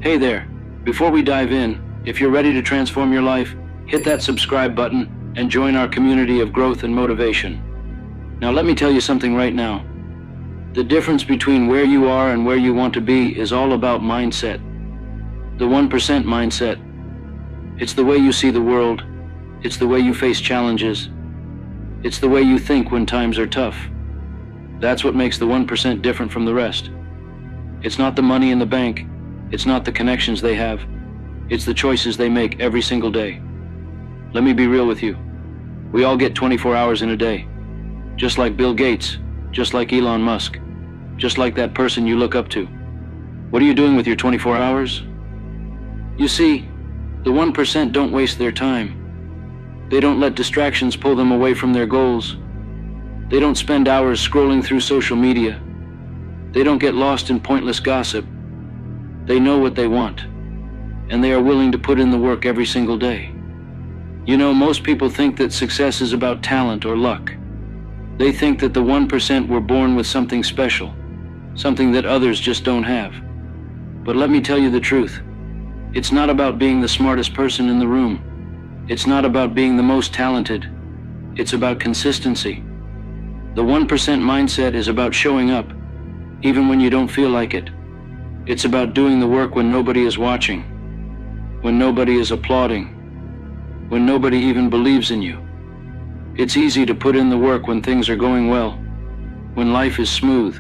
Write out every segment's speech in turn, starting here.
Hey there, before we dive in, if you're ready to transform your life, hit that subscribe button and join our community of growth and motivation. Now let me tell you something right now. The difference between where you are and where you want to be is all about mindset. The 1% mindset. It's the way you see the world. It's the way you face challenges. It's the way you think when times are tough. That's what makes the 1% different from the rest. It's not the money in the bank. It's not the connections they have. It's the choices they make every single day. Let me be real with you. We all get 24 hours in a day. Just like Bill Gates, just like Elon Musk, just like that person you look up to. What are you doing with your 24 hours? You see, the 1% don't waste their time. They don't let distractions pull them away from their goals. They don't spend hours scrolling through social media. They don't get lost in pointless gossip. They know what they want, and they are willing to put in the work every single day. You know, most people think that success is about talent or luck. They think that the 1% were born with something special, something that others just don't have. But let me tell you the truth. It's not about being the smartest person in the room. It's not about being the most talented. It's about consistency. The 1% mindset is about showing up, even when you don't feel like it. It's about doing the work when nobody is watching, when nobody is applauding, when nobody even believes in you. It's easy to put in the work when things are going well, when life is smooth.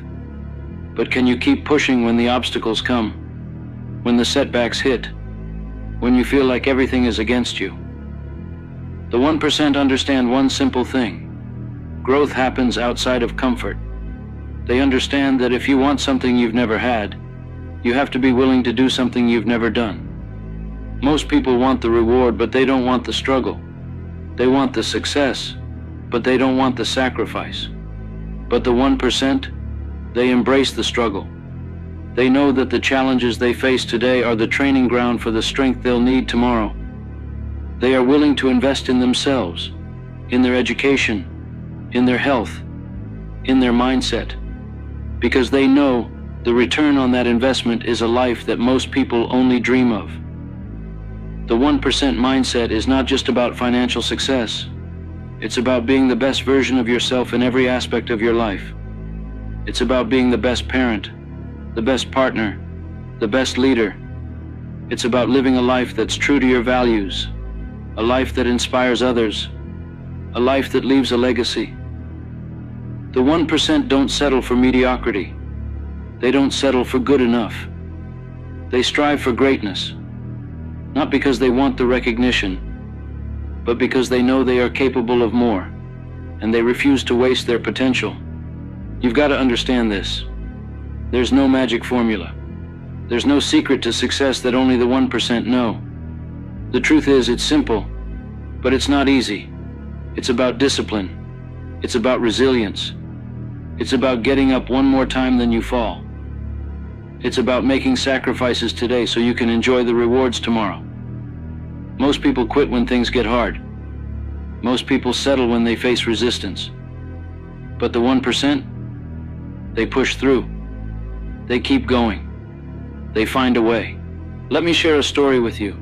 But can you keep pushing when the obstacles come, when the setbacks hit, when you feel like everything is against you? The 1% understand one simple thing. Growth happens outside of comfort. They understand that if you want something you've never had, you have to be willing to do something you've never done. Most people want the reward, but they don't want the struggle. They want the success, but they don't want the sacrifice. But the 1%, they embrace the struggle. They know that the challenges they face today are the training ground for the strength they'll need tomorrow. They are willing to invest in themselves, in their education, in their health, in their mindset, because they know the return on that investment is a life that most people only dream of. The 1% mindset is not just about financial success. It's about being the best version of yourself in every aspect of your life. It's about being the best parent, the best partner, the best leader. It's about living a life that's true to your values, a life that inspires others, a life that leaves a legacy. The 1% don't settle for mediocrity. They don't settle for good enough. They strive for greatness, not because they want the recognition, but because they know they are capable of more, and they refuse to waste their potential. You've got to understand this. There's no magic formula. There's no secret to success that only the 1% know. The truth is, it's simple, but it's not easy. It's about discipline. It's about resilience. It's about getting up one more time than you fall. It's about making sacrifices today so you can enjoy the rewards tomorrow. Most people quit when things get hard. Most people settle when they face resistance. But the 1%, they push through. They keep going. They find a way. Let me share a story with you.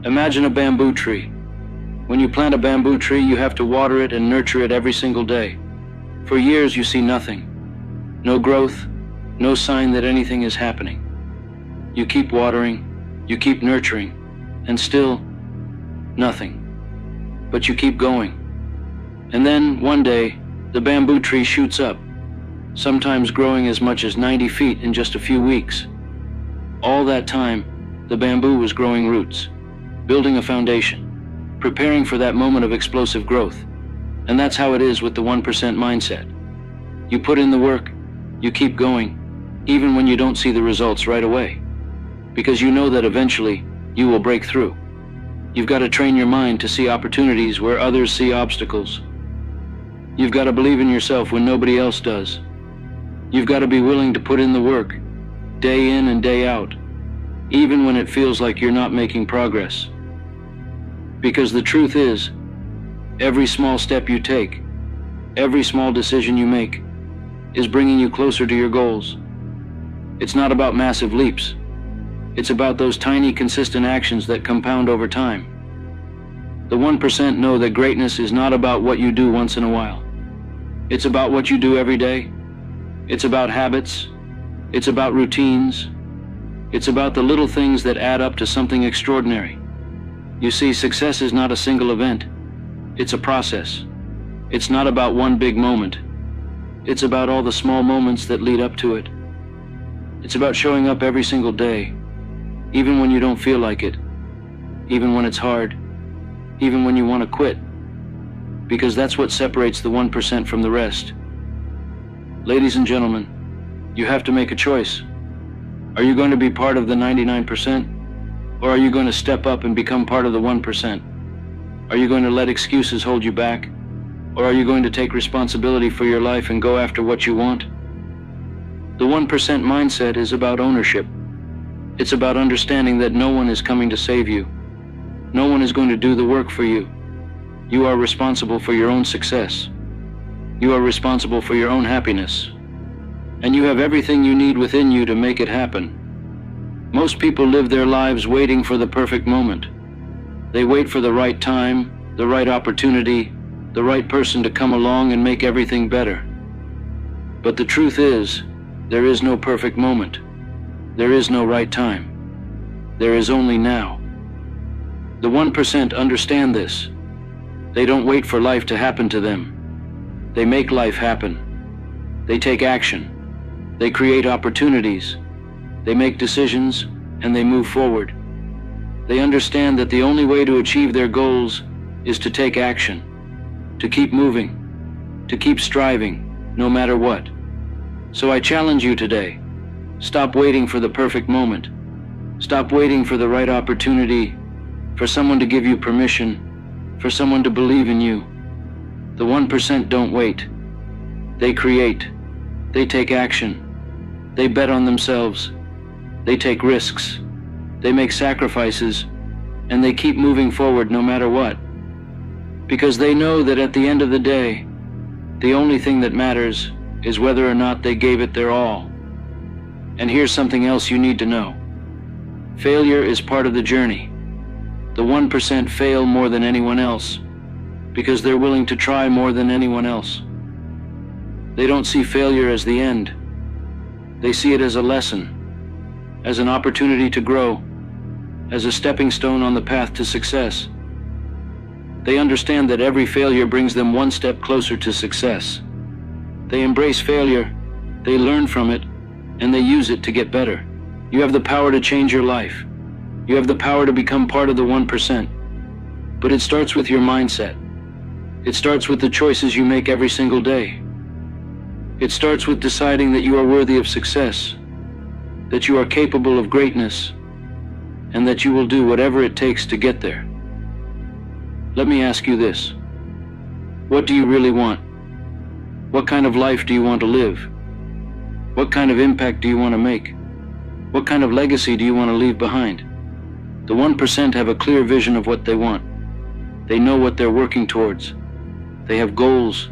Imagine a bamboo tree. When you plant a bamboo tree, you have to water it and nurture it every single day. For years, you see nothing. No growth, no sign that anything is happening. You keep watering, you keep nurturing, and still nothing. But you keep going. And then, one day, the bamboo tree shoots up, sometimes growing as much as 90 feet in just a few weeks. All that time, the bamboo was growing roots, building a foundation, preparing for that moment of explosive growth. And that's how it is with the 1% mindset. You put in the work, you keep going, even when you don't see the results right away, because you know that eventually you will break through. You've got to train your mind to see opportunities where others see obstacles. You've got to believe in yourself when nobody else does. You've got to be willing to put in the work, day in and day out, even when it feels like you're not making progress. Because the truth is, every small step you take, every small decision you make, is bringing you closer to your goals. It's not about massive leaps. It's about those tiny, consistent actions that compound over time. The 1% know that greatness is not about what you do once in a while. It's about what you do every day. It's about habits. It's about routines. It's about the little things that add up to something extraordinary. You see, success is not a single event. It's a process. It's not about one big moment. It's about all the small moments that lead up to it. It's about showing up every single day, even when you don't feel like it, even when it's hard, even when you want to quit, because that's what separates the 1% from the rest. Ladies and gentlemen, you have to make a choice. Are you going to be part of the 99%, or are you going to step up and become part of the 1%? Are you going to let excuses hold you back, or are you going to take responsibility for your life and go after what you want? The 1% mindset is about ownership. It's about understanding that no one is coming to save you. No one is going to do the work for you. You are responsible for your own success. You are responsible for your own happiness. And you have everything you need within you to make it happen. Most people live their lives waiting for the perfect moment. They wait for the right time, the right opportunity, the right person to come along and make everything better. But the truth is, there is no perfect moment. There is no right time. There is only now. The 1% understand this. They don't wait for life to happen to them. They make life happen. They take action. They create opportunities. They make decisions, and they move forward. They understand that the only way to achieve their goals is to take action, to keep moving, to keep striving, no matter what. So I challenge you today. Stop waiting for the perfect moment. Stop waiting for the right opportunity, for someone to give you permission, for someone to believe in you. The 1% don't wait. They create. They take action. They bet on themselves. They take risks. They make sacrifices, and they keep moving forward no matter what. Because they know that at the end of the day, the only thing that matters is whether or not they gave it their all. And here's something else you need to know. Failure is part of the journey. The 1% fail more than anyone else because they're willing to try more than anyone else. They don't see failure as the end. They see it as a lesson, as an opportunity to grow, as a stepping stone on the path to success. They understand that every failure brings them one step closer to success. They embrace failure, they learn from it, and they use it to get better. You have the power to change your life. You have the power to become part of the 1%. But it starts with your mindset. It starts with the choices you make every single day. It starts with deciding that you are worthy of success, that you are capable of greatness, and that you will do whatever it takes to get there. Let me ask you this. What do you really want? What kind of life do you want to live? What kind of impact do you want to make? What kind of legacy do you want to leave behind? The 1% have a clear vision of what they want. They know what they're working towards. They have goals.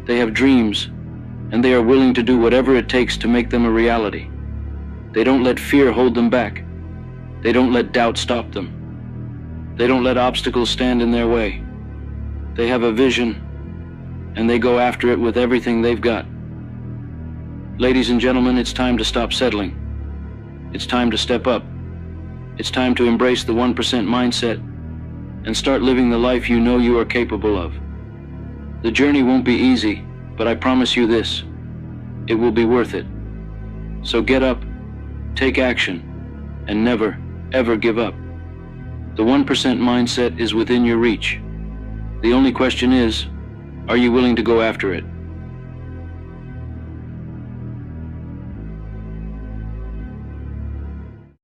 They have dreams. And they are willing to do whatever it takes to make them a reality. They don't let fear hold them back. They don't let doubt stop them. They don't let obstacles stand in their way. They have a vision, and they go after it with everything they've got. Ladies and gentlemen, it's time to stop settling. It's time to step up. It's time to embrace the 1% mindset and start living the life you know you are capable of. The journey won't be easy, but I promise you this, it will be worth it. So get up, take action, and never, ever give up. The 1% mindset is within your reach. The only question is, are you willing to go after it?